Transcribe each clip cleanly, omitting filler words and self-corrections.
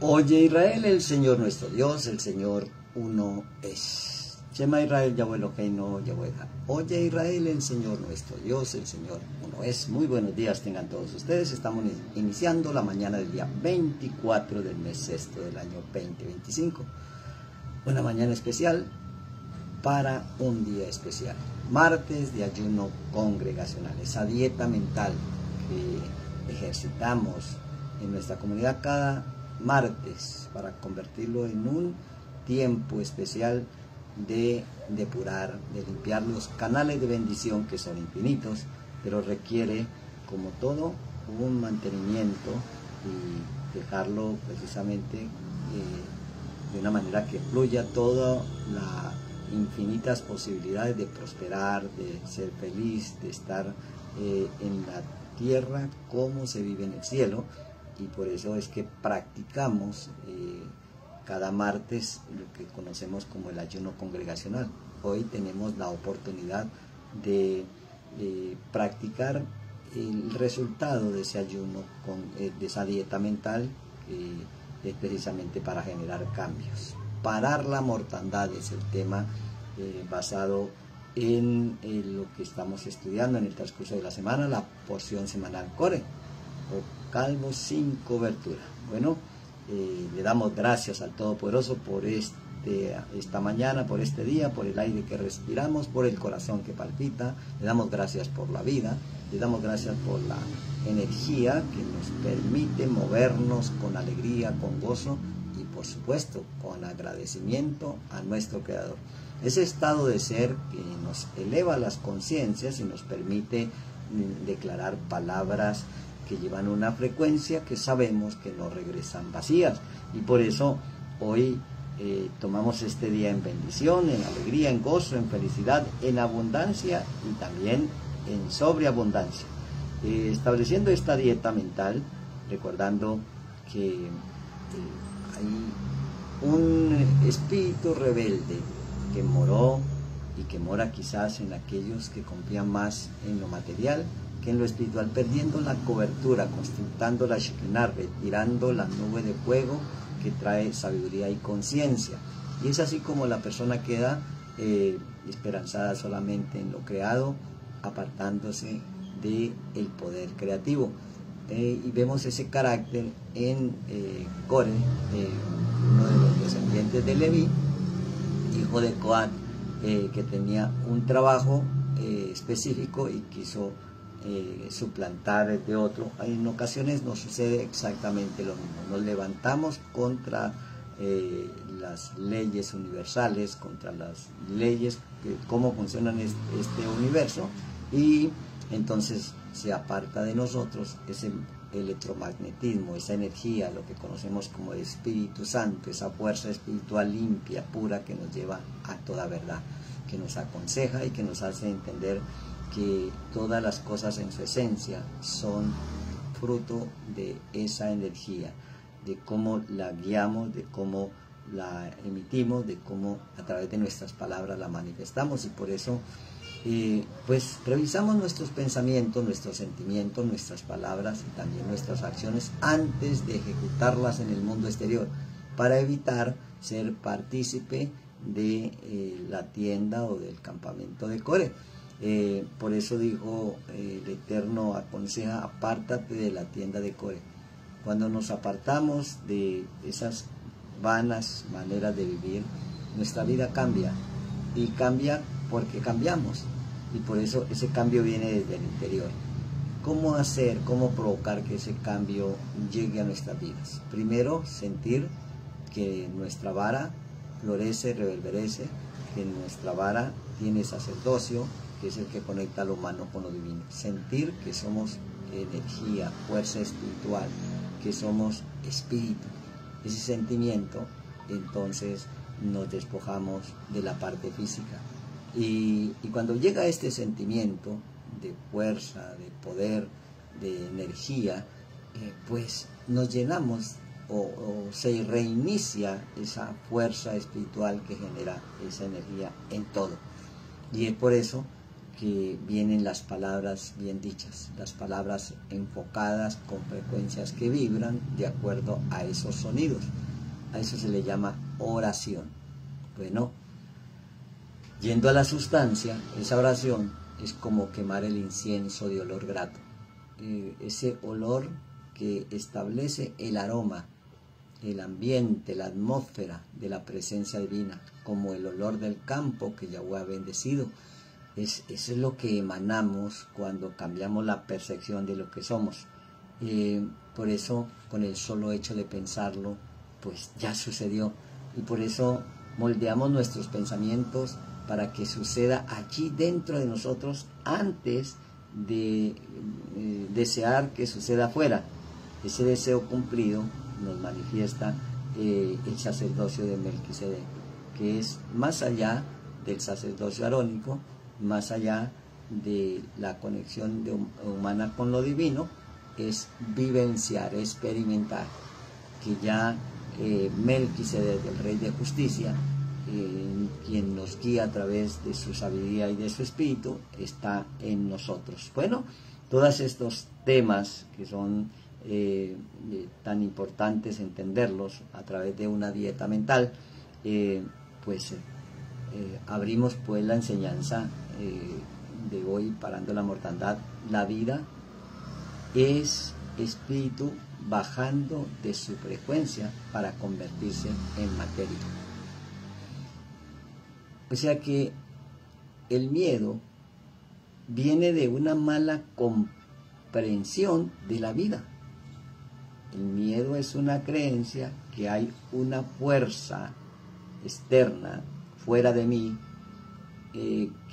Oye Israel, el Señor nuestro Dios, el Señor uno es. Shema Israel, Yahweh Eloheinu, Yahweh Echad. Oye Israel, el Señor nuestro Dios, el Señor uno es. Muy buenos días tengan todos ustedes. Estamos iniciando la mañana del día 24 del mes sexto del año 2025. Una mañana especial para un día especial. Martes de ayuno congregacional. Esa dieta mental que ejercitamos en nuestra comunidad cada martes para convertirlo en un tiempo especial de depurar, de limpiar los canales de bendición que son infinitos, pero requiere, como todo, un mantenimiento y dejarlo precisamente de una manera que fluya todas las infinitas posibilidades de prosperar, de ser feliz, de estar en la tierra como se vive en el cielo. Y por eso es que practicamos cada martes lo que conocemos como el ayuno congregacional. Hoy tenemos la oportunidad de practicar el resultado de ese ayuno, de esa dieta mental, que es precisamente para generar cambios. Parar la mortandad es el tema basado en lo que estamos estudiando en el transcurso de la semana, la porción semanal Core, o calvo sin cobertura. Bueno, le damos gracias al Todopoderoso por esta mañana, por este día, por el aire que respiramos, por el corazón que palpita. Le damos gracias por la vida, le damos gracias por la energía que nos permite movernos con alegría, con gozo y por supuesto con agradecimiento a nuestro Creador. Ese estado de ser que nos eleva las conciencias y nos permite declarar palabras que llevan una frecuencia que sabemos que no regresan vacías, y por eso hoy tomamos este día en bendición, en alegría, en gozo, en felicidad, en abundancia y también en sobreabundancia, estableciendo esta dieta mental, recordando que hay un espíritu rebelde que moró y que mora quizás en aquellos que confían más en lo material que en lo espiritual, perdiendo la cobertura, consultando la Shekinah, retirando la nube de fuego que trae sabiduría y conciencia. Y es así como la persona queda esperanzada solamente en lo creado, apartándose del poder creativo. Y vemos ese carácter en Core, uno de los descendientes de Leví, hijo de Coat, que tenía un trabajo específico y quiso suplantar de otro. En ocasiones nos sucede exactamente lo mismo, nos levantamos contra las leyes universales, contra las leyes de cómo funcionan este universo, y entonces se aparta de nosotros ese electromagnetismo, esa energía, lo que conocemos como el Espíritu Santo, esa fuerza espiritual limpia, pura, que nos lleva a toda verdad, que nos aconseja y que nos hace entender que todas las cosas en su esencia son fruto de esa energía, de cómo la guiamos, de cómo la emitimos, de cómo a través de nuestras palabras la manifestamos. Y por eso pues revisamos nuestros pensamientos, nuestros sentimientos, nuestras palabras y también nuestras acciones antes de ejecutarlas en el mundo exterior, para evitar ser partícipe de la tienda o del campamento de Core. Por eso dijo el Eterno, aconseja: apártate de la tienda de Core. Cuando nos apartamos de esas vanas maneras de vivir, nuestra vida cambia, y cambia porque cambiamos, y por eso ese cambio viene desde el interior. ¿Cómo hacer, cómo provocar que ese cambio llegue a nuestras vidas? Primero, sentir que nuestra vara florece, reverberece, que nuestra vara tiene sacerdocio, que es el que conecta lo humano con lo divino. Sentir que somos energía, fuerza espiritual, que somos espíritu. Ese sentimiento, entonces nos despojamos de la parte física. Y cuando llega este sentimiento de fuerza, de poder, de energía, pues nos llenamos o se reinicia esa fuerza espiritual que genera esa energía en todo. Y es por eso que vienen las palabras bien dichas, las palabras enfocadas con frecuencias que vibran de acuerdo a esos sonidos. A eso se le llama oración. Bueno, yendo a la sustancia, esa oración es como quemar el incienso de olor grato. Ese olor que establece el aroma, el ambiente, la atmósfera de la presencia divina, como el olor del campo que Yahweh ha bendecido. Eso es lo que emanamos cuando cambiamos la percepción de lo que somos. Por eso, con el solo hecho de pensarlo, pues ya sucedió. Y por eso moldeamos nuestros pensamientos para que suceda allí dentro de nosotros antes de desear que suceda afuera. Ese deseo cumplido nos manifiesta el sacerdocio de Melquisedec, que es más allá del sacerdocio arónico, más allá de la conexión humana con lo divino, es vivenciar, experimentar, que ya Melquisedec, el Rey de Justicia, quien nos guía a través de su sabiduría y de su espíritu, está en nosotros. Bueno, todos estos temas que son tan importantes entenderlos a través de una dieta mental, abrimos pues la enseñanza de hoy, Parando la Mortandad. La vida es espíritu bajando de su frecuencia para convertirse en materia. O sea que el miedo viene de una mala comprensión de la vida. El miedo es una creencia que hay una fuerza externa, fuera de mí,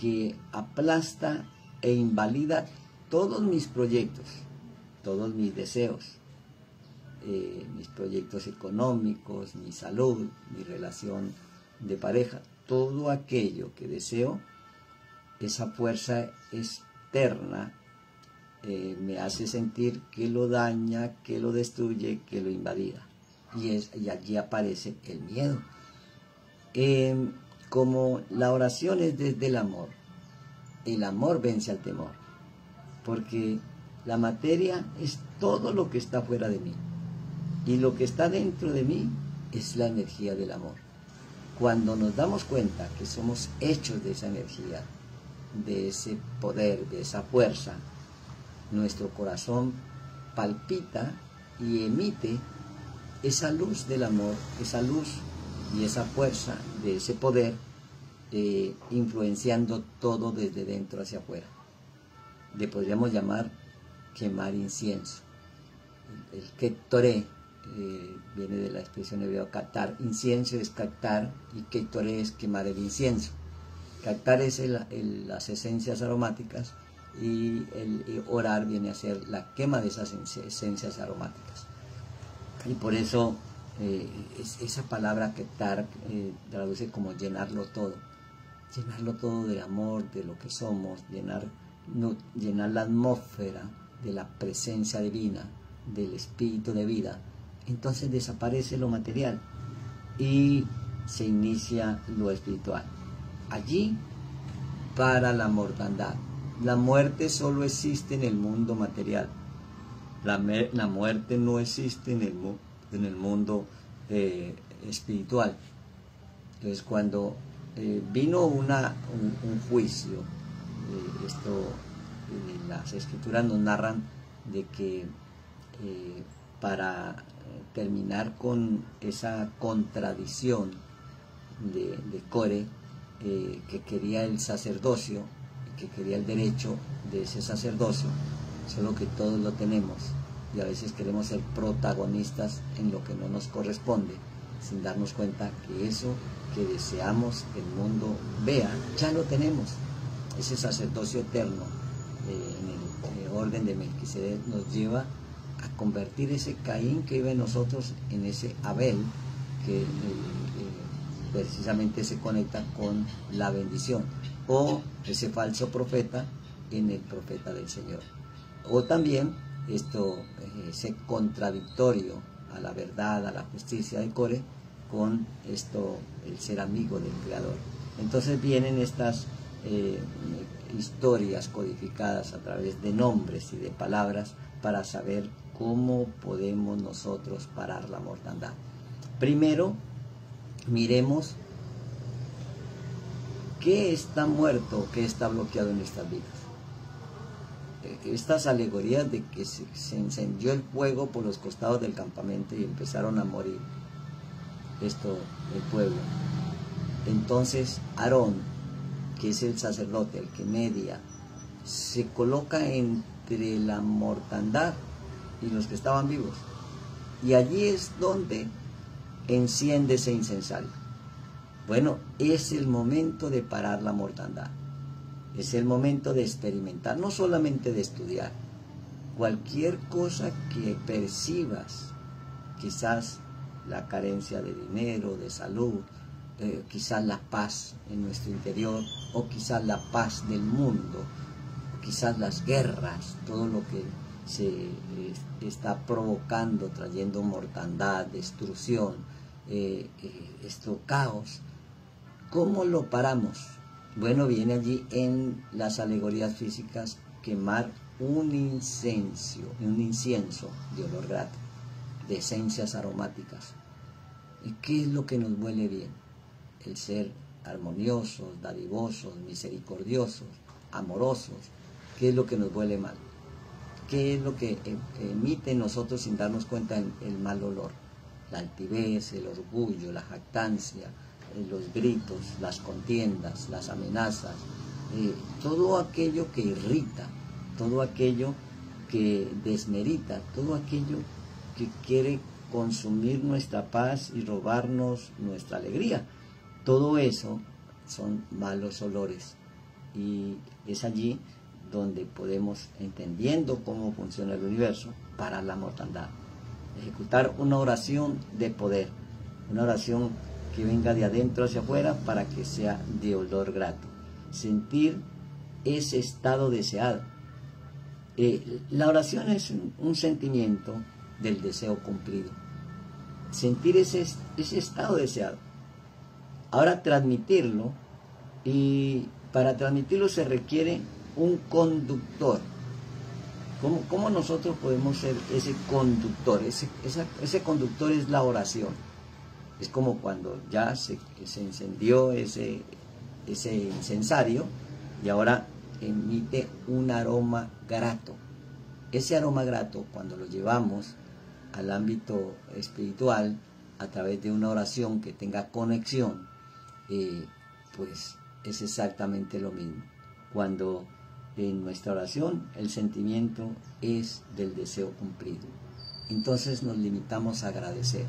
que aplasta e invalida todos mis proyectos, todos mis deseos, mis proyectos económicos, mi salud, mi relación de pareja, todo aquello que deseo. Esa fuerza externa me hace sentir que lo daña, que lo destruye, que lo invalida. Y allí aparece el miedo. Como la oración es desde el amor vence al temor, porque la materia es todo lo que está fuera de mí, y lo que está dentro de mí es la energía del amor. Cuando nos damos cuenta que somos hechos de esa energía, de ese poder, de esa fuerza, nuestro corazón palpita y emite esa luz del amor, esa luz y esa fuerza de ese poder, influenciando todo desde dentro hacia afuera. Le podríamos llamar quemar incienso. El Ketoré viene de la expresión hebrea captar. Incienso es captar y Ketoré es quemar el incienso. Captar es las esencias aromáticas, y el orar viene a ser la quema de esas esencias aromáticas. Y por eso esa palabra captar traduce como llenarlo todo de amor, de lo que somos, llenar la atmósfera de la presencia divina, del espíritu de vida. Entonces desaparece lo material y se inicia lo espiritual. Allí para la mortandad. La muerte solo existe en el mundo material. La muerte no existe en el mundo espiritual. Entonces cuando vino un juicio, las escrituras nos narran de que para terminar con esa contradicción de Core, que quería el sacerdocio, que quería el derecho de ese sacerdocio, solo que todos lo tenemos, y a veces queremos ser protagonistas en lo que no nos corresponde, sin darnos cuenta que eso que deseamos que el mundo vea, ya lo tenemos. Ese sacerdocio eterno en el orden de Melquisedec nos lleva a convertir ese Caín que vive en nosotros en ese Abel, que precisamente se conecta con la bendición, o ese falso profeta en el profeta del Señor, o también ese contradictorio a la verdad, a la justicia de Core, con el ser amigo del Creador. Entonces vienen estas historias codificadas a través de nombres y de palabras para saber cómo podemos nosotros parar la mortandad. Primero, miremos qué está muerto, qué está bloqueado en nuestras vidas. Estas alegorías de que se encendió el fuego por los costados del campamento y empezaron a morir el pueblo. Entonces Aarón, que es el sacerdote, el que media, se coloca entre la mortandad y los que estaban vivos. Y allí es donde enciende ese incensario. Bueno, es el momento de parar la mortandad. Es el momento de experimentar, no solamente de estudiar. Cualquier cosa que percibas, quizás la carencia de dinero, de salud, quizás la paz en nuestro interior, o quizás la paz del mundo, quizás las guerras, todo lo que se está provocando, trayendo mortandad, destrucción, caos. ¿Cómo lo paramos? Bueno, viene allí en las alegorías físicas quemar un incienso de olor grato, de esencias aromáticas. ¿Y qué es lo que nos huele bien? El ser armoniosos, dadivosos, misericordiosos, amorosos. ¿Qué es lo que nos huele mal? ¿Qué es lo que emite en nosotros sin darnos cuenta el mal olor? La altivez, el orgullo, la jactancia, los gritos, las contiendas, las amenazas, todo aquello que irrita, todo aquello que desmerita, todo aquello que quiere consumir nuestra paz y robarnos nuestra alegría. Todo eso son malos olores, y es allí donde podemos, entendiendo cómo funciona el universo, parar la mortandad. Ejecutar una oración de poder, una oración que venga de adentro hacia afuera para que sea de olor grato. Sentir ese estado deseado. La oración es un sentimiento del deseo cumplido. Sentir ese estado deseado. Ahora transmitirlo, y para transmitirlo se requiere un conductor. ¿Cómo nosotros podemos ser ese conductor? Ese conductor es la oración. Es como cuando ya se encendió ese incensario y ahora emite un aroma grato. Ese aroma grato, cuando lo llevamos al ámbito espiritual a través de una oración que tenga conexión, pues es exactamente lo mismo. Cuando en nuestra oración el sentimiento es del deseo cumplido, entonces nos limitamos a agradecer.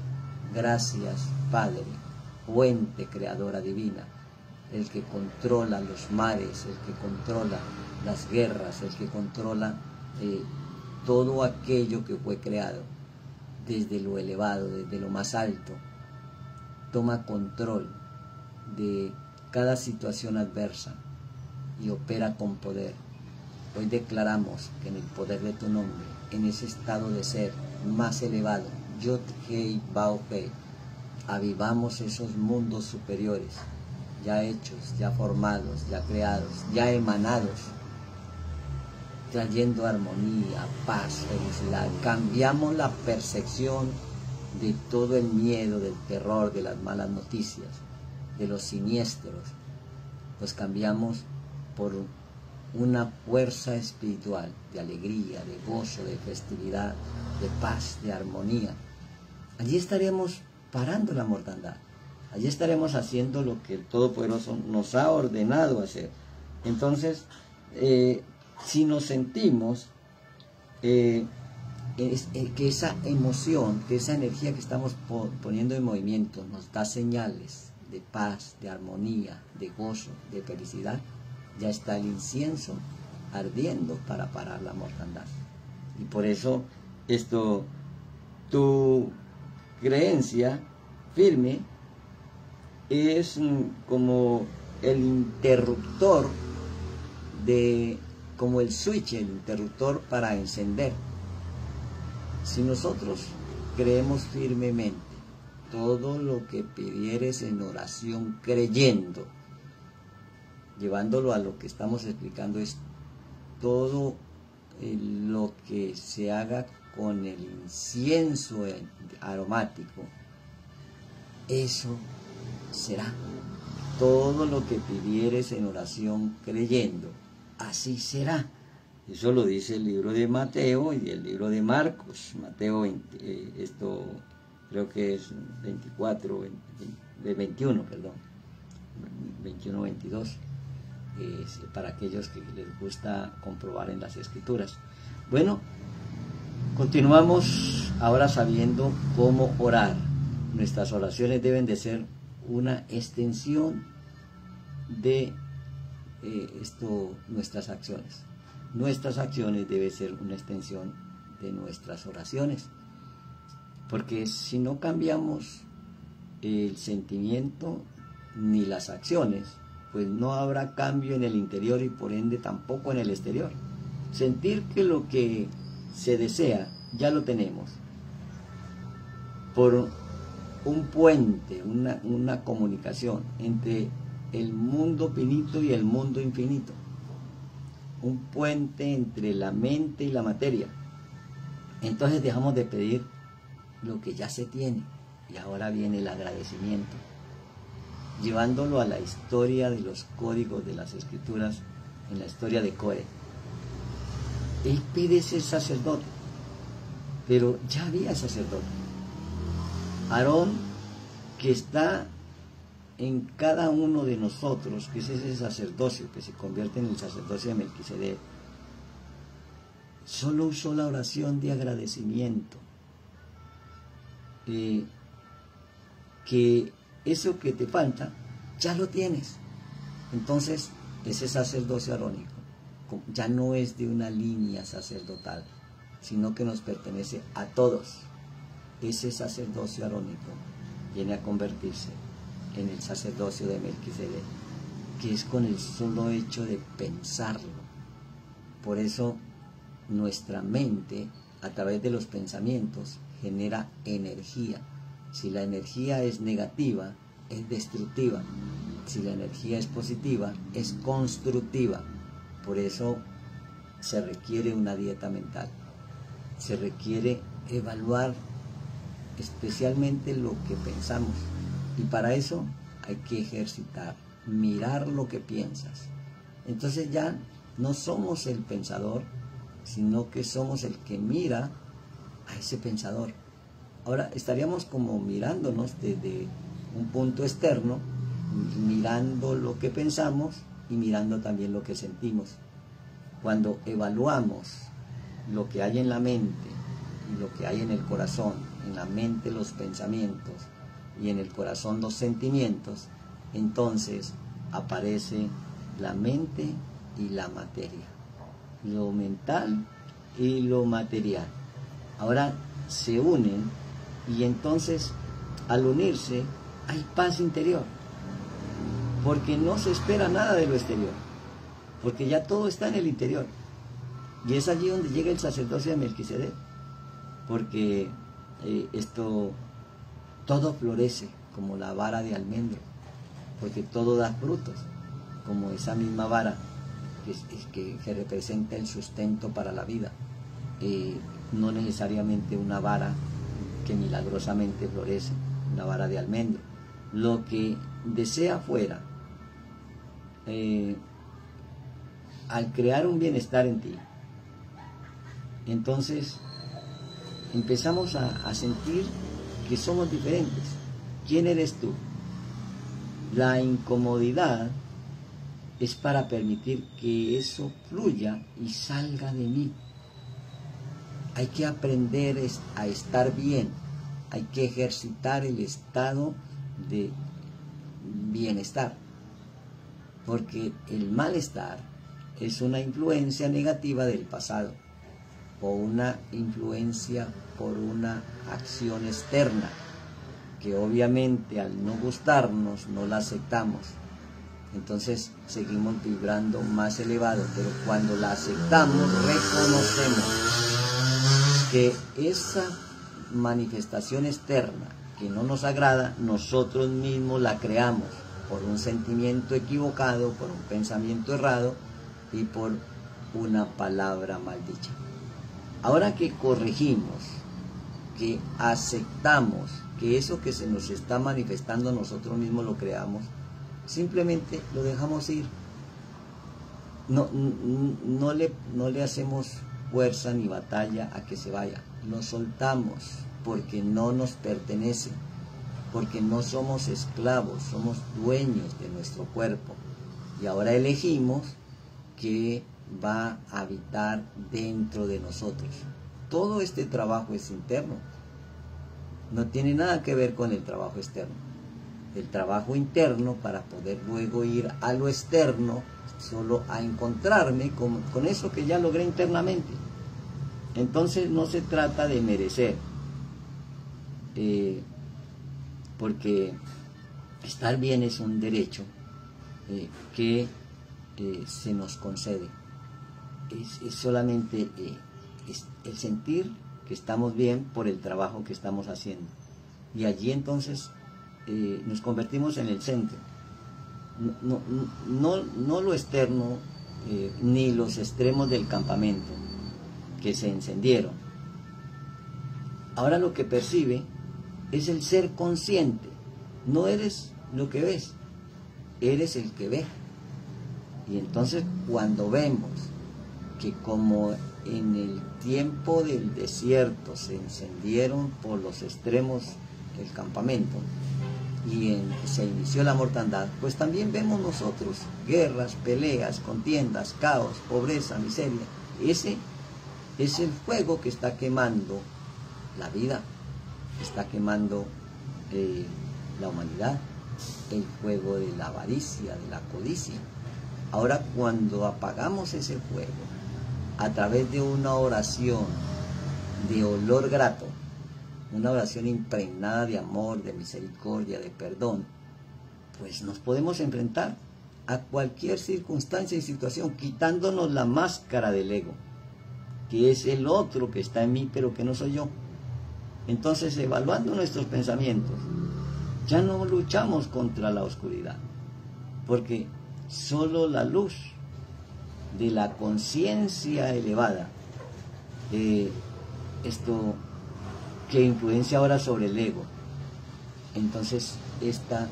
Gracias, Padre, fuente creadora divina, el que controla los mares, el que controla las guerras, el que controla todo aquello que fue creado desde lo elevado, desde lo más alto. Toma control de cada situación adversa y opera con poder. Hoy declaramos que en el poder de tu nombre, en ese estado de ser más elevado, Yod Hei Bao Hei, avivamos esos mundos superiores, ya hechos, ya formados, ya creados, ya emanados, trayendo armonía, paz, felicidad. Cambiamos la percepción de todo el miedo, del terror, de las malas noticias, de los siniestros. Los cambiamos por una fuerza espiritual de alegría, de gozo, de festividad, de paz, de armonía. Allí estaremos parando la mortandad. Allí estaremos haciendo lo que el Todopoderoso nos ha ordenado hacer. Entonces, si nos sentimos que esa emoción, que esa energía que estamos poniendo en movimiento nos da señales de paz, de armonía, de gozo, de felicidad, ya está el incienso ardiendo para parar la mortandad. Y por eso tu creencia firme es como el interruptor como el switch, el interruptor para encender. Si nosotros creemos firmemente todo lo que pidieres en oración creyendo, llevándolo a lo que estamos explicando, es todo lo que se haga con el incienso aromático, eso será. Todo lo que pidieres en oración creyendo, así será. Eso lo dice el libro de Mateo y el libro de Marcos. Mateo 20, esto creo que es 24, de 21, perdón, 21, 22, para aquellos que les gusta comprobar en las Escrituras. Bueno, continuamos ahora sabiendo cómo orar. Nuestras oraciones deben de ser una extensión de nuestras acciones. Nuestras acciones deben ser una extensión de nuestras oraciones, porque si no cambiamos el sentimiento ni las acciones, pues no habrá cambio en el interior y por ende tampoco en el exterior. Sentir que lo que se desea ya lo tenemos por un puente, una comunicación entre el mundo finito y el mundo infinito, un puente entre la mente y la materia. Entonces dejamos de pedir lo que ya se tiene y ahora viene el agradecimiento, llevándolo a la historia de los códigos de las Escrituras, en la historia de Core. Él pide ser sacerdote, pero ya había sacerdote. Aarón, que está en cada uno de nosotros, que es ese sacerdocio que se convierte en el sacerdocio de Melquisedec, solo usó la oración de agradecimiento, que eso que te falta ya lo tienes. Entonces ese sacerdocio arónico ya no es de una línea sacerdotal, sino que nos pertenece a todos. Ese sacerdocio arónico viene a convertirse en el sacerdocio de Melquisedec, que es con el solo hecho de pensarlo. Por eso nuestra mente, a través de los pensamientos, genera energía. Si la energía es negativa, es destructiva. Si la energía es positiva, es constructiva. Por eso se requiere una dieta mental. Se requiere evaluar especialmente lo que pensamos. Y para eso hay que ejercitar, mirar lo que piensas. Entonces ya no somos el pensador, sino que somos el que mira a ese pensador. Ahora estaríamos como mirándonos desde un punto externo, mirando lo que pensamos y mirando también lo que sentimos. Cuando evaluamos lo que hay en la mente y lo que hay en el corazón, en la mente los pensamientos y en el corazón los sentimientos, entonces aparece la mente y la materia, lo mental y lo material. Ahora se unen y entonces al unirse hay paz interior, porque no se espera nada de lo exterior, porque ya todo está en el interior. Y es allí donde llega el sacerdocio de Melquisedec, porque todo florece como la vara de almendro, porque todo da frutos, como esa misma vara que representa el sustento para la vida, no necesariamente una vara que milagrosamente florece, una vara de almendro. Lo que desea fuera, al crear un bienestar en ti, entonces empezamos a sentir que somos diferentes. ¿Quién eres tú? La incomodidad es para permitir que eso fluya y salga de mí. Hay que aprender a estar bien, hay que ejercitar el estado de bienestar, porque el malestar es una influencia negativa del pasado, o una influencia por una acción externa, que obviamente al no gustarnos no la aceptamos. Entonces seguimos vibrando más elevado, pero cuando la aceptamos reconocemos que esa manifestación externa que no nos agrada, nosotros mismos la creamos. por un sentimiento equivocado, por un pensamiento errado y por una palabra maldicha. Ahora que corregimos, que aceptamos que eso que se nos está manifestando nosotros mismos lo creamos, simplemente lo dejamos ir. No le hacemos fuerza ni batalla a que se vaya. Lo soltamos porque no nos pertenece, porque no somos esclavos, somos dueños de nuestro cuerpo. Y ahora elegimos que va a habitar dentro de nosotros. Todo este trabajo es interno. No tiene nada que ver con el trabajo externo. El trabajo interno, para poder luego ir a lo externo, solo a encontrarme con eso que ya logré internamente. Entonces no se trata de merecer, porque estar bien es un derecho que se nos concede. Es solamente es el sentir que estamos bien por el trabajo que estamos haciendo. Y allí entonces nos convertimos en el centro. No lo externo, ni los extremos del campamento que se encendieron. Ahora lo que percibe es el ser consciente. No eres lo que ves, eres el que ve. Y entonces cuando vemos que como en el tiempo del desierto se encendieron por los extremos el campamento y se inició la mortandad, pues también vemos nosotros guerras, peleas, contiendas, caos, pobreza, miseria. Ese es el fuego que está quemando la vida, está quemando la humanidad, el fuego de la avaricia, de la codicia. Ahora, cuando apagamos ese fuego a través de una oración de olor grato, una oración impregnada de amor, de misericordia, de perdón, pues nos podemos enfrentar a cualquier circunstancia y situación, quitándonos la máscara del ego, que es el otro que está en mí, pero que no soy yo. Entonces, evaluando nuestros pensamientos, ya no luchamos contra la oscuridad, porque solo la luz de la conciencia elevada, esto que influencia ahora sobre el ego, entonces esta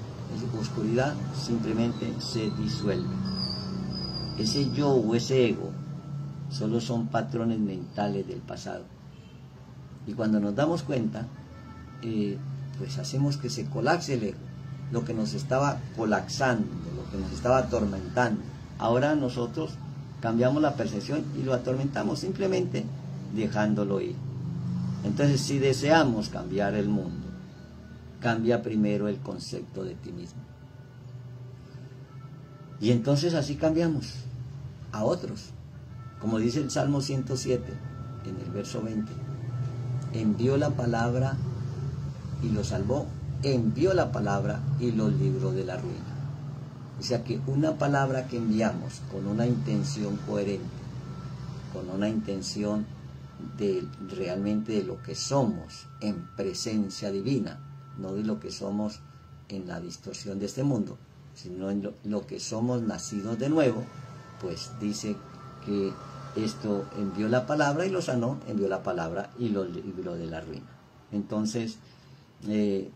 oscuridad simplemente se disuelve. Ese yo o ese ego solo son patrones mentales del pasado. Y cuando nos damos cuenta, pues hacemos que se colapse el ego, lo que nos estaba colapsando, lo que nos estaba atormentando. Ahora nosotros cambiamos la percepción y lo atormentamos simplemente dejándolo ir. Entonces, si deseamos cambiar el mundo, cambia primero el concepto de ti mismo. Y entonces así cambiamos a otros. Como dice el Salmo 107, en el verso 20, envió la palabra y lo salvó, envió la palabra y lo libró de la ruina. O sea que una palabra que enviamos con una intención coherente, con una intención realmente de lo que somos en presencia divina, no de lo que somos en la distorsión de este mundo, sino en lo que somos nacidos de nuevo, pues dice que esto envió la palabra y lo sanó, envió la palabra y lo libró de la ruina. Entonces,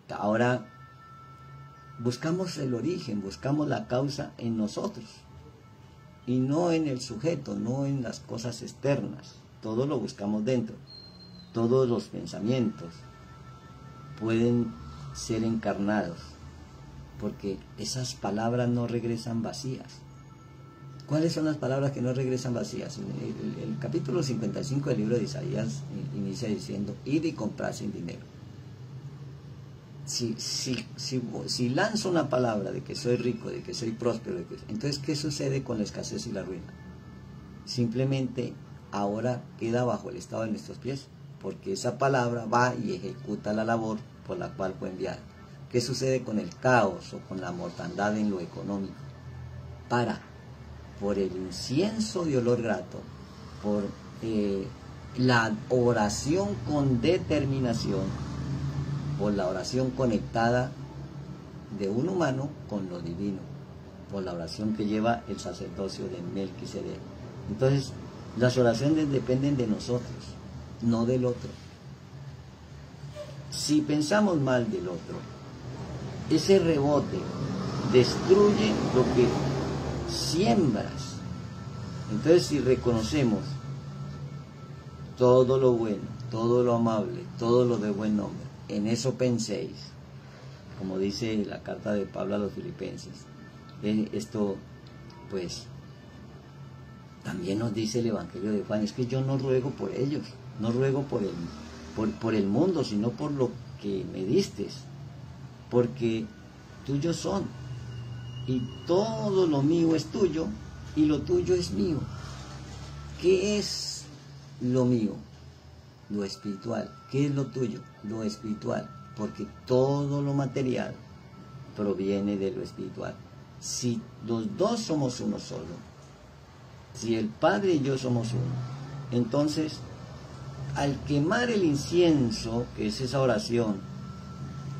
ahora buscamos el origen, buscamos la causa en nosotros y no en el sujeto, no en las cosas externas. Todo lo buscamos dentro. Todos los pensamientos pueden ser encarnados, porque esas palabras no regresan vacías. ¿Cuáles son las palabras que no regresan vacías? El capítulo 55 del libro de Isaías inicia diciendo: id y comprad sin dinero. Si lanzo una palabra de que soy rico, de que soy próspero, entonces ¿qué sucede con la escasez y la ruina? Simplemente ahora queda bajo el estado de nuestros pies, porque esa palabra va y ejecuta la labor por la cual fue enviada. ¿Qué sucede con el caos o con la mortandad en lo económico? Por el incienso de olor grato, por la oración con determinación, por la oración conectada de un humano con lo divino, por la oración que lleva el sacerdocio de Melquisedec. Entonces, las oraciones dependen de nosotros, no del otro. Si pensamos mal del otro, ese rebote destruye lo que siembras. Entonces, si reconocemos todo lo bueno, todo lo amable, todo lo de buen nombre, en eso penséis, como dice la carta de Pablo a los Filipenses. Esto, pues, también nos dice el Evangelio de Juan, es que yo no ruego por ellos, no ruego por el mundo, sino por lo que me distes, porque tuyos son, y todo lo mío es tuyo, y lo tuyo es mío. ¿Qué es lo mío? Lo espiritual. ¿Qué es lo tuyo? Lo espiritual, porque todo lo material proviene de lo espiritual. Si los dos somos uno solo, si el Padre y yo somos uno, entonces al quemar el incienso, que es esa oración,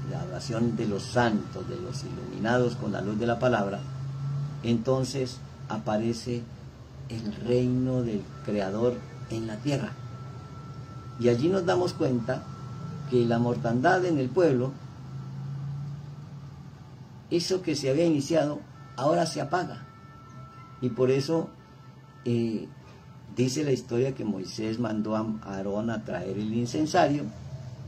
la oración de los santos, de los iluminados con la luz de la palabra, entonces aparece el reino del Creador en la tierra. Y allí nos damos cuenta que la mortandad en el pueblo, eso que se había iniciado, ahora se apaga. Y por eso dice la historia que Moisés mandó a Aarón a traer el incensario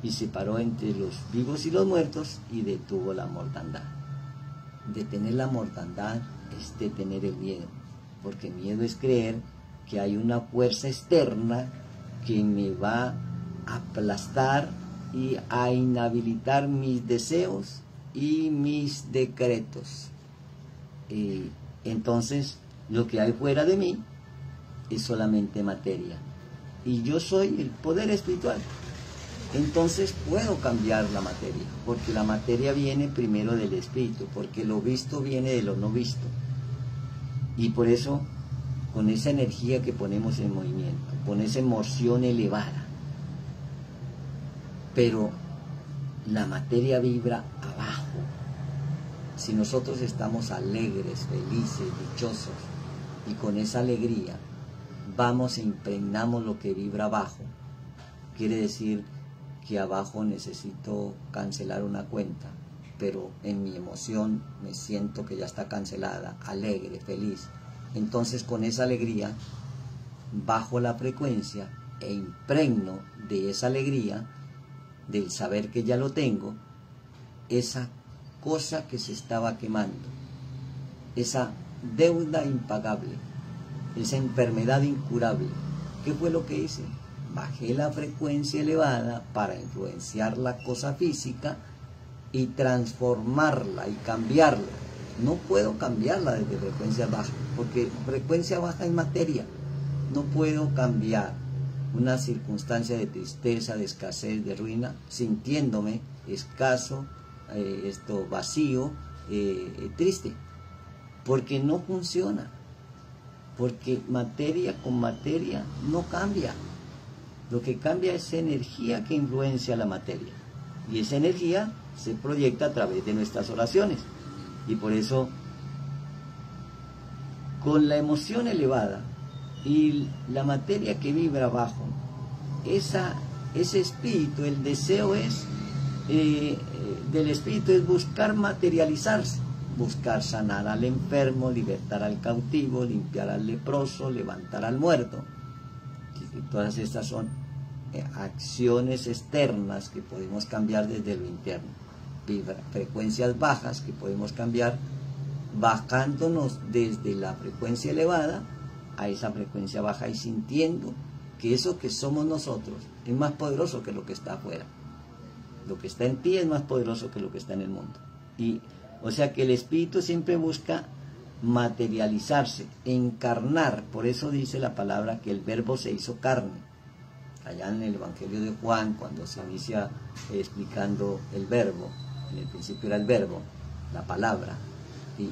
y separó entre los vivos y los muertos y detuvo la mortandad. Detener la mortandad es detener el miedo, porque miedo es creer que hay una fuerza externa que me va a aplastar y a inhabilitar mis deseos y mis decretos. Entonces, lo que hay fuera de mí es solamente materia. Y yo soy el poder espiritual. Entonces puedo cambiar la materia, porque la materia viene primero del espíritu, porque lo visto viene de lo no visto. Y por eso, con esa energía que ponemos en movimiento, con esa emoción elevada, pero la materia vibra abajo. Si nosotros estamos alegres, felices, dichosos, y con esa alegría vamos e impregnamos lo que vibra abajo, quiere decir que abajo necesito cancelar una cuenta, pero en mi emoción me siento que ya está cancelada, alegre, feliz. Entonces con esa alegría bajo la frecuencia e impregno de esa alegría, del saber que ya lo tengo, esa cosa que se estaba quemando, esa deuda impagable, esa enfermedad incurable. ¿Qué fue lo que hice? Bajé la frecuencia elevada para influenciar la cosa física y transformarla y cambiarla. No puedo cambiarla desde frecuencia baja, porque frecuencia baja es materia. No puedo cambiar una circunstancia de tristeza, de escasez, de ruina, sintiéndome escaso, vacío, triste, porque no funciona, porque materia con materia no cambia. Lo que cambia es energía que influencia la materia, y esa energía se proyecta a través de nuestras oraciones. Y por eso, con la emoción elevada y la materia que vibra abajo, ese espíritu, el deseo es del espíritu es buscar materializarse, buscar sanar al enfermo, libertar al cautivo, limpiar al leproso, levantar al muerto. Y todas estas son acciones externas que podemos cambiar desde lo interno. Frecuencias bajas que podemos cambiar bajándonos desde la frecuencia elevada a esa frecuencia baja y sintiendo que eso que somos nosotros es más poderoso que lo que está afuera. Lo que está en ti es más poderoso que lo que está en el mundo. Y o sea que el espíritu siempre busca materializarse, encarnar. Por eso dice la palabra que el verbo se hizo carne. Allá en el Evangelio de Juan, cuando se inicia explicando el verbo, en el principio era el verbo, la palabra, y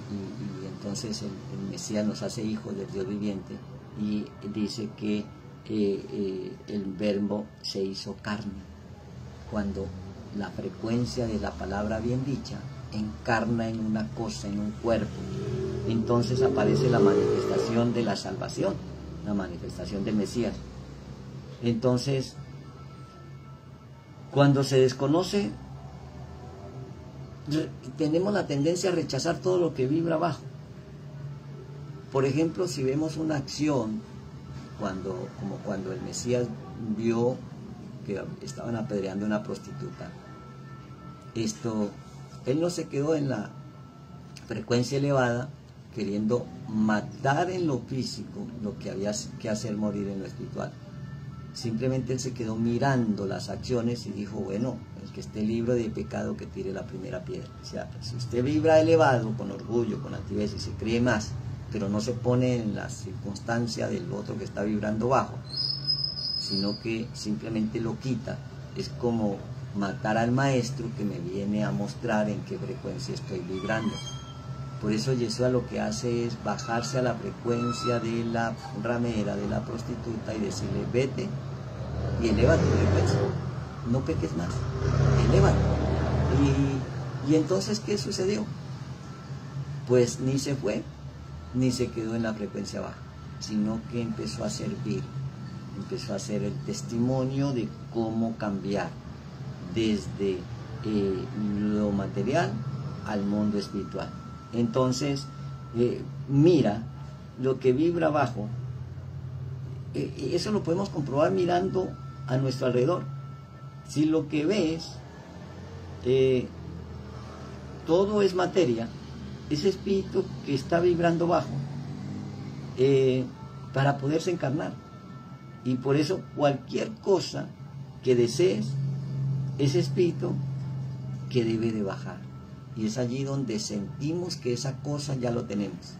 entonces el Mesías nos hace hijos del Dios viviente, y dice que el verbo se hizo carne, cuando la frecuencia de la palabra bien dicha encarna en una cosa, en un cuerpo. Entonces aparece la manifestación de la salvación, la manifestación del Mesías. Entonces, cuando se desconoce, tenemos la tendencia a rechazar todo lo que vibra abajo. Por ejemplo, si vemos una acción, como cuando el Mesías vio que estaban apedreando a una prostituta, él no se quedó en la frecuencia elevada queriendo matar en lo físico lo que había que hacer morir en lo espiritual. Simplemente él se quedó mirando las acciones y dijo, bueno, el que esté libre de pecado que tire la primera piedra. O sea, si usted vibra elevado, con orgullo, con altivez y se cree más, pero no se pone en la circunstancia del otro que está vibrando bajo, sino que simplemente lo quita, es como matar al maestro que me viene a mostrar en qué frecuencia estoy vibrando. Por eso Yeshua lo que hace es bajarse a la frecuencia de la ramera, de la prostituta, y decirle, vete y eleva tu frecuencia, no peques más, eleva. Y entonces, ¿qué sucedió? Pues ni se fue, ni se quedó en la frecuencia baja, sino que empezó a servir, empezó a hacer el testimonio de cómo cambiar desde lo material al mundo espiritual. Entonces, mira lo que vibra abajo. Eso lo podemos comprobar mirando a nuestro alrededor. Si lo que ves, todo es materia, ese espíritu que está vibrando bajo, para poderse encarnar. Y por eso cualquier cosa que desees, ese espíritu que debe de bajar. Y es allí donde sentimos que esa cosa ya lo tenemos.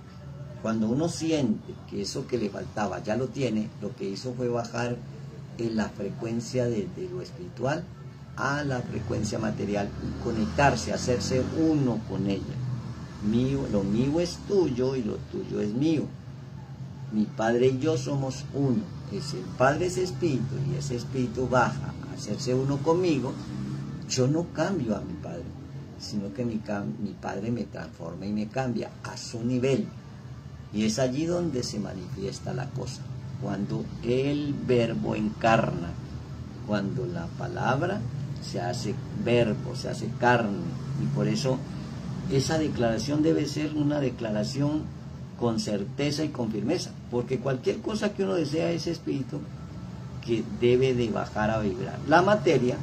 Cuando uno siente que eso que le faltaba ya lo tiene, lo que hizo fue bajar en la frecuencia de lo espiritual a la frecuencia material y conectarse, hacerse uno con ella. Lo mío es tuyo y lo tuyo es mío. Mi Padre y yo somos uno. El Padre es espíritu y ese espíritu baja a hacerse uno conmigo. Yo no cambio a mi Padre, sino que mi Padre me transforma y me cambia a su nivel. Y es allí donde se manifiesta la cosa, cuando el verbo encarna, cuando la palabra se hace verbo, se hace carne. Y por eso esa declaración debe ser una declaración con certeza y con firmeza, porque cualquier cosa que uno desea es espíritu que debe de bajar a vibrar. La materia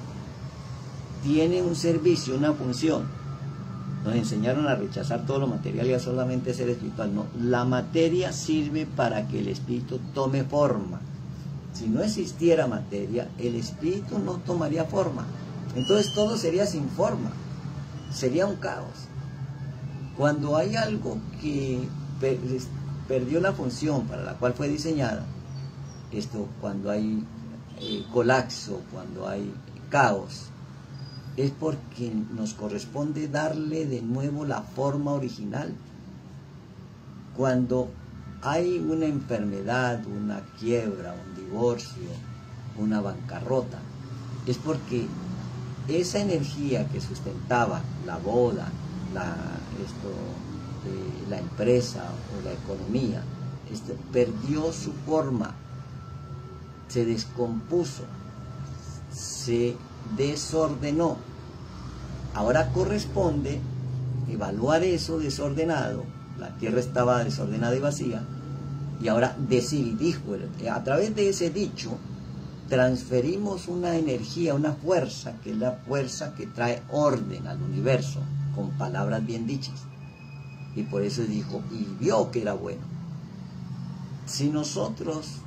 tiene un servicio, una función. Nos enseñaron a rechazar todo lo material y a solamente ser espiritual. No, la materia sirve para que el espíritu tome forma. Si no existiera materia, el espíritu no tomaría forma. Entonces todo sería sin forma, sería un caos. Cuando hay algo que perdió la función para la cual fue diseñada, cuando hay colapso, cuando hay caos, es porque nos corresponde darle de nuevo la forma original. Cuando hay una enfermedad, una quiebra, un divorcio, una bancarrota, es porque esa energía que sustentaba la boda, la empresa o la economía, perdió su forma, se descompuso, se desordenó. Ahora corresponde evaluar eso desordenado. La tierra estaba desordenada y vacía, y ahora decir, dijo, a través de ese dicho transferimos una energía, una fuerza, que es la fuerza que trae orden al universo, con palabras bien dichas. Y por eso dijo, y vio que era bueno. Si nosotros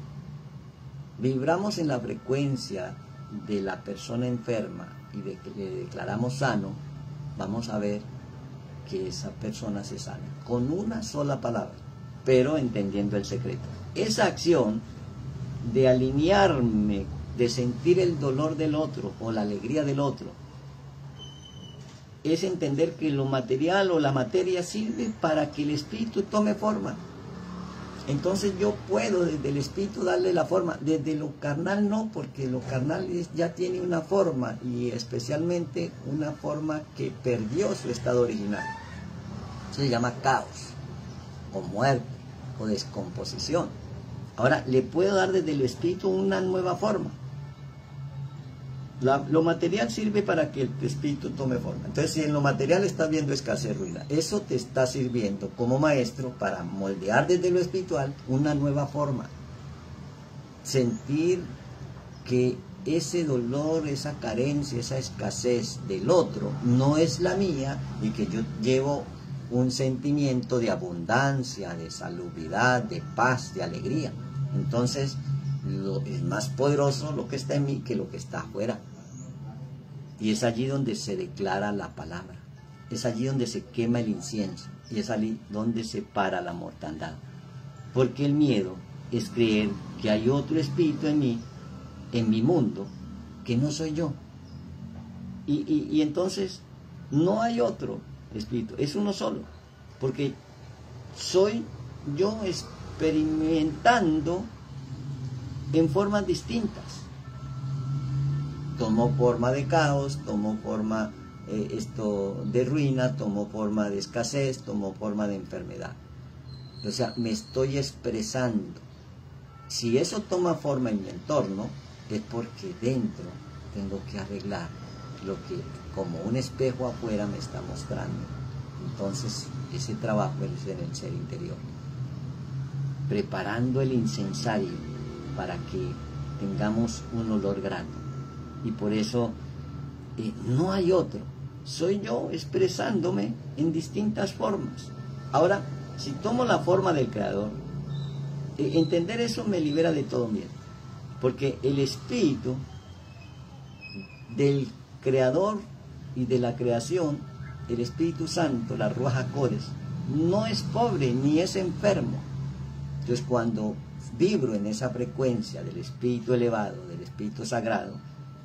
vibramos en la frecuencia de la persona enferma y de que le declaramos sano, vamos a ver que esa persona se sana con una sola palabra, pero entendiendo el secreto. Esa acción de alinearme, de sentir el dolor del otro o la alegría del otro, es entender que lo material o la materia sirve para que el espíritu tome forma. Entonces yo puedo desde el espíritu darle la forma, desde lo carnal no, porque lo carnal ya tiene una forma, y especialmente una forma que perdió su estado original. Eso se llama caos, o muerte, o descomposición. Ahora le puedo dar desde el espíritu una nueva forma. Lo material sirve para que el espíritu tome forma. Entonces, si en lo material estás viendo escasez, ruina, eso te está sirviendo como maestro para moldear desde lo espiritual una nueva forma. Sentir que ese dolor, esa carencia, esa escasez del otro no es la mía, y que yo llevo un sentimiento de abundancia, de salubridad, de paz, de alegría. Entonces, es más poderoso lo que está en mí que lo que está afuera. Y es allí donde se declara la palabra. Es allí donde se quema el incienso. Y es allí donde se para la mortandad. Porque el miedo es creer que hay otro espíritu en mí, en mi mundo, que no soy yo. Y entonces no hay otro espíritu, es uno solo. Porque soy yo experimentando en formas distintas. Tomó forma de caos, tomó forma de ruina, tomó forma de escasez, tomó forma de enfermedad. O sea, me estoy expresando. Si eso toma forma en mi entorno, es porque dentro tengo que arreglar lo que como un espejo afuera me está mostrando. Entonces, ese trabajo es en el ser interior. Preparando el incensario para que tengamos un olor grato. Y por eso no hay otro. Soy yo expresándome en distintas formas. Ahora, si tomo la forma del Creador, entender eso me libera de todo miedo. Porque el espíritu del Creador y de la creación, el Espíritu Santo, la Ruach HaKodesh, no es pobre ni es enfermo. Entonces, cuando vibro en esa frecuencia del espíritu elevado, del espíritu sagrado,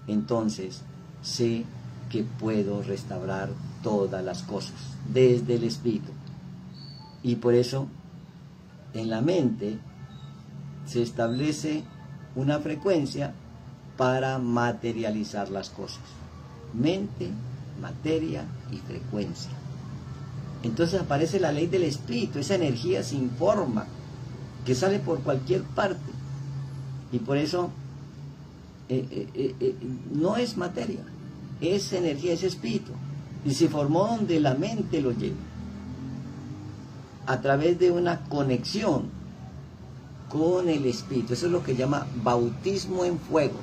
entonces sé que puedo restaurar todas las cosas desde el espíritu. Y por eso en la mente se establece una frecuencia para materializar las cosas. Mente, materia y frecuencia. Entonces aparece la ley del espíritu, esa energía sin forma que sale por cualquier parte. Y por eso no es materia, es energía, es espíritu. Y se formó donde la mente lo lleva, a través de una conexión con el espíritu. Eso es lo que llama bautismo en fuego,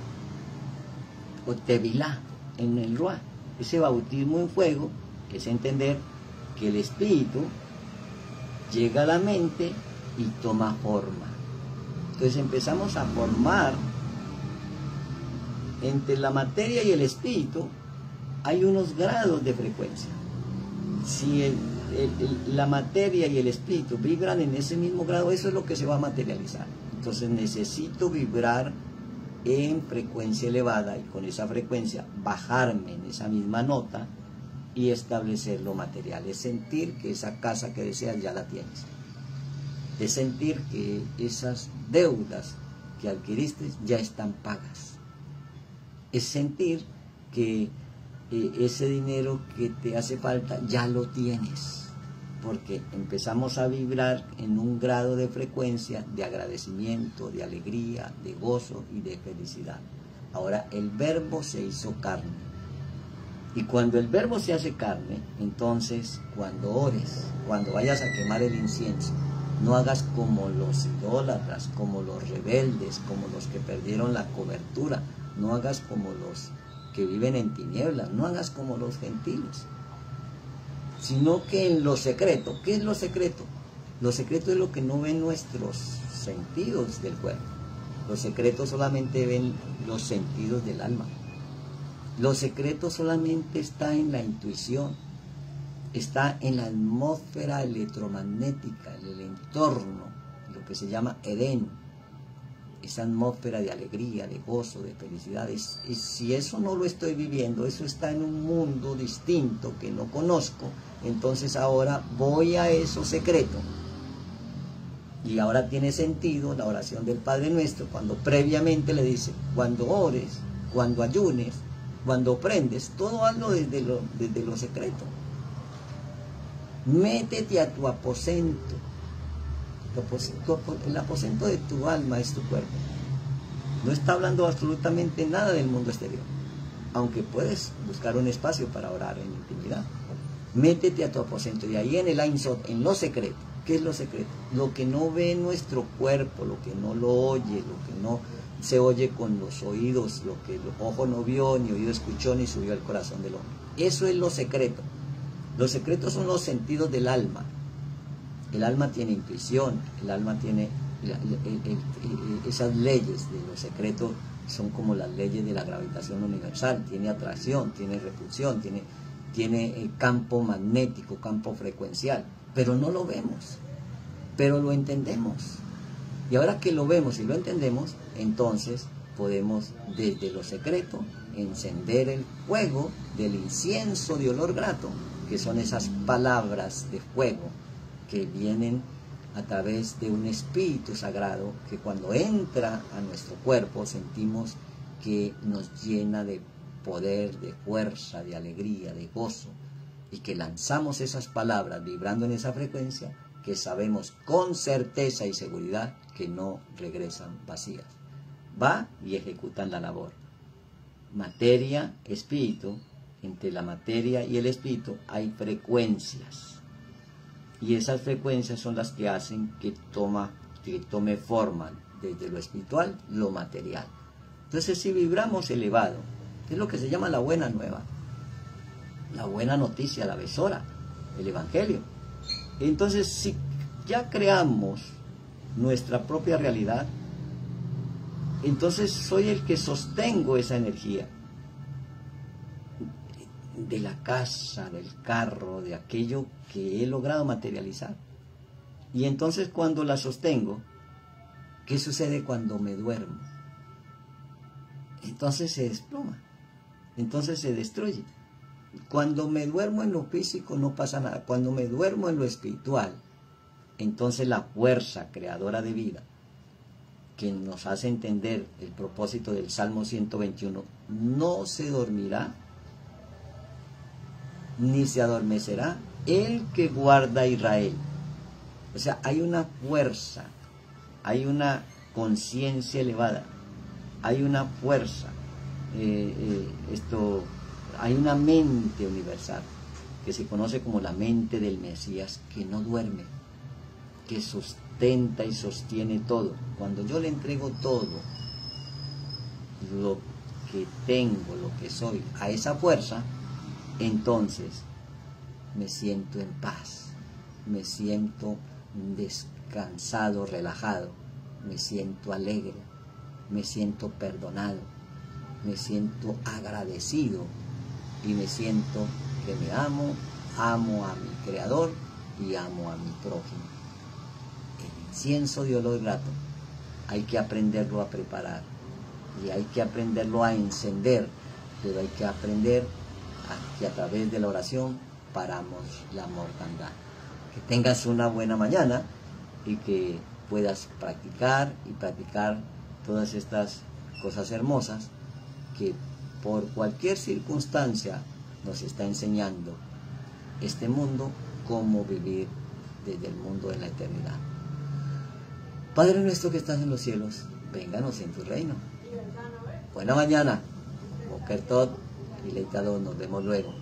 o tevilá en el Ruach. Ese bautismo en fuego es entender que el espíritu llega a la mente y toma forma. Entonces empezamos a formar. Entre la materia y el espíritu hay unos grados de frecuencia. Si la materia y el espíritu vibran en ese mismo grado, eso es lo que se va a materializar. Entonces necesito vibrar en frecuencia elevada, y con esa frecuencia bajarme en esa misma nota y establecer lo material. Es sentir que esa casa que deseas ya la tienes. Es sentir que esas deudas que adquiriste ya están pagas. Es sentir que ese dinero que te hace falta ya lo tienes, porque empezamos a vibrar en un grado de frecuencia de agradecimiento, de alegría, de gozo y de felicidad. Ahora el verbo se hizo carne, y cuando el verbo se hace carne, entonces cuando ores, cuando vayas a quemar el incienso, no hagas como los idólatras, como los rebeldes, como los que perdieron la cobertura. No hagas como los que viven en tinieblas, no hagas como los gentiles, sino que en lo secreto. ¿Qué es lo secreto? Lo secreto es lo que no ven nuestros sentidos del cuerpo. Lo secreto solamente ven los sentidos del alma. Lo secreto solamente está en la intuición, está en la atmósfera electromagnética, en el entorno, lo que se llama Edén. Esa atmósfera de alegría, de gozo, de felicidad. Y si eso no lo estoy viviendo, eso está en un mundo distinto que no conozco, entonces ahora voy a eso secreto Y ahora tiene sentido la oración del Padre Nuestro cuando previamente le dice, cuando ores, cuando ayunes, cuando prendes, todo hazlo desde lo secreto. Métete a tu aposento. El aposento de tu alma es tu cuerpo. No está hablando absolutamente nada del mundo exterior, aunque puedes buscar un espacio para orar en intimidad. Métete a tu aposento y ahí en el Ein Sod, en lo secreto. ¿Qué es lo secreto? Lo que no ve nuestro cuerpo, lo que no lo oye, lo que no se oye con los oídos, lo que el ojo no vio, ni oído escuchó, ni subió al corazón del hombre. Eso es lo secreto. Los secretos son los sentidos del alma. El alma tiene intuición, el alma tiene esas leyes de lo secreto, son como las leyes de la gravitación universal. Tiene atracción, tiene repulsión, tiene campo magnético, campo frecuencial, pero no lo vemos, pero lo entendemos. Y ahora que lo vemos y lo entendemos, entonces podemos desde lo secreto encender el fuego del incienso de olor grato, que son esas palabras de fuego que vienen a través de un espíritu sagrado que cuando entra a nuestro cuerpo sentimos que nos llena de poder, de fuerza, de alegría, de gozo, y que lanzamos esas palabras vibrando en esa frecuencia que sabemos con certeza y seguridad que no regresan vacías. Va y ejecutan la labor. Materia, espíritu, entre la materia y el espíritu hay frecuencias. Y esas frecuencias son las que hacen que tome forma desde lo espiritual, lo material. Entonces, si vibramos elevado, es lo que se llama la buena nueva, la buena noticia, la besora, el evangelio. Entonces, si ya creamos nuestra propia realidad, entonces soy el que sostengo esa energía de la casa, del carro, de aquello que he logrado materializar. Y entonces cuando la sostengo, ¿qué sucede cuando me duermo? Entonces se desploma, entonces se destruye. Cuando me duermo en lo físico no pasa nada. Cuando me duermo en lo espiritual, entonces la fuerza creadora de vida, que nos hace entender el propósito del Salmo 121, no se dormirá ni se adormecerá el que guarda a Israel. O sea, hay una fuerza, hay una conciencia elevada, hay una fuerza, hay una mente universal que se conoce como la mente del Mesías, que no duerme, que sustenta y sostiene todo. Cuando yo le entrego todo lo que tengo, lo que soy, a esa fuerza, entonces me siento en paz, me siento descansado, relajado, me siento alegre, me siento perdonado, me siento agradecido y me siento que me amo a mi Creador y amo a mi prójimo. El incienso de olor grato hay que aprenderlo a preparar y hay que aprenderlo a encender, pero hay que aprender que a través de la oración paramos la mortandad. Que tengas una buena mañana y que puedas practicar y practicar todas estas cosas hermosas que por cualquier circunstancia nos está enseñando este mundo cómo vivir desde el mundo de la eternidad. Padre nuestro que estás en los cielos, vénganos en tu reino. Buena mañana. Boker Tov y Leitado, nos vemos luego.